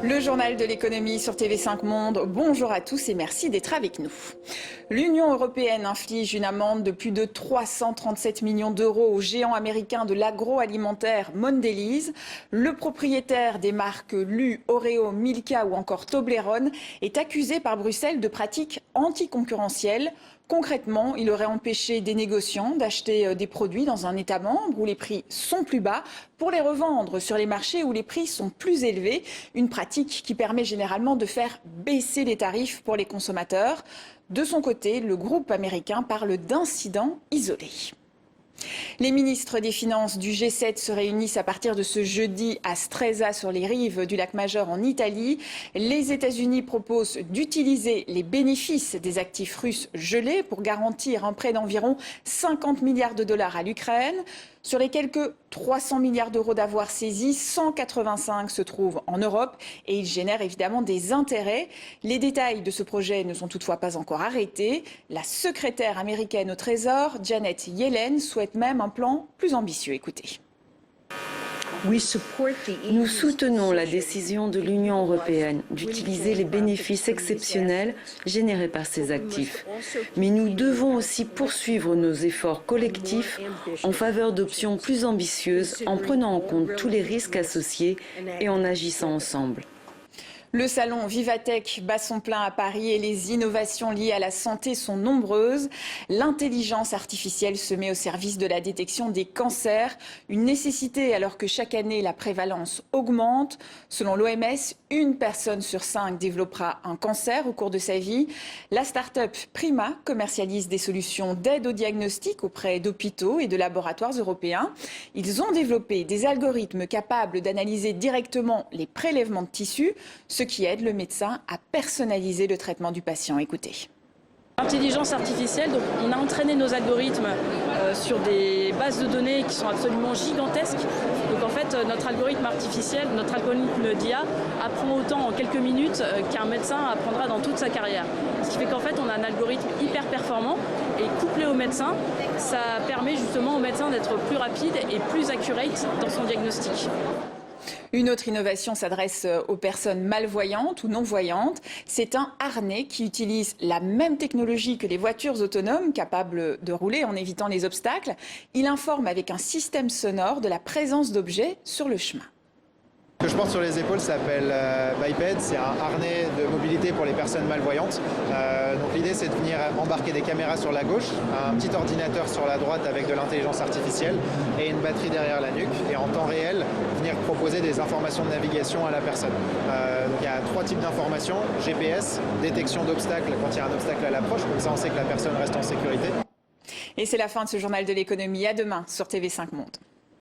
Le journal de l'économie sur TV5 Monde. Bonjour à tous et merci d'être avec nous. L'Union européenne inflige une amende de plus de 337 millions d'euros au géant américain de l'agroalimentaire Mondelez. Le propriétaire des marques Lu, Oreo, Milka ou encore Toblerone est accusé par Bruxelles de pratiques anticoncurrentielles. Concrètement, il aurait empêché des négociants d'acheter des produits dans un État membre où les prix sont plus bas pour les revendre sur les marchés où les prix sont plus élevés. Une pratique qui permet généralement de faire baisser les tarifs pour les consommateurs. De son côté, le groupe américain parle d'incidents isolés. Les ministres des Finances du G7 se réunissent à partir de ce jeudi à Stresa sur les rives du lac Majeur en Italie. Les États-Unis proposent d'utiliser les bénéfices des actifs russes gelés pour garantir un prêt d'environ 50 milliards de dollars à l'Ukraine. Sur les quelques 300 milliards d'euros d'avoirs saisis, 185 se trouvent en Europe et il génère évidemment des intérêts. Les détails de ce projet ne sont toutefois pas encore arrêtés. La secrétaire américaine au Trésor, Janet Yellen, souhaite même un plan plus ambitieux. Écoutez. Nous soutenons la décision de l'Union européenne d'utiliser les bénéfices exceptionnels générés par ces actifs. Mais nous devons aussi poursuivre nos efforts collectifs en faveur d'options plus ambitieuses en prenant en compte tous les risques associés et en agissant ensemble. Le salon Vivatech bat son plein à Paris et les innovations liées à la santé sont nombreuses. L'intelligence artificielle se met au service de la détection des cancers, une nécessité alors que chaque année la prévalence augmente. Selon l'OMS, une personne sur 5 développera un cancer au cours de sa vie. La start-up Prima commercialise des solutions d'aide au diagnostic auprès d'hôpitaux et de laboratoires européens. Ils ont développé des algorithmes capables d'analyser directement les prélèvements de tissus, ce qui aide le médecin à personnaliser le traitement du patient. Écoutez. L'intelligence artificielle, donc on a entraîné nos algorithmes sur des bases de données qui sont absolument gigantesques. Donc en fait, notre algorithme artificiel, notre algorithme d'IA apprend autant en quelques minutes qu'un médecin apprendra dans toute sa carrière. Ce qui fait qu'en fait, on a un algorithme hyper performant et couplé au médecin, ça permet justement au médecin d'être plus rapide et plus accurate dans son diagnostic. Une autre innovation s'adresse aux personnes malvoyantes ou non-voyantes. C'est un harnais qui utilise la même technologie que les voitures autonomes capables de rouler en évitant les obstacles. Il informe avec un système sonore de la présence d'objets sur le chemin. Ce que je porte sur les épaules s'appelle Biped, c'est un harnais de mobilité pour les personnes malvoyantes. Donc l'idée c'est de venir embarquer des caméras sur la gauche, un petit ordinateur sur la droite avec de l'intelligence artificielle et une batterie derrière la nuque et en temps réel venir proposer des informations de navigation à la personne. Donc il y a 3 types d'informations, GPS, détection d'obstacles quand il y a un obstacle à l'approche, comme ça on sait que la personne reste en sécurité. Et c'est la fin de ce journal de l'économie. À demain sur TV5 Monde.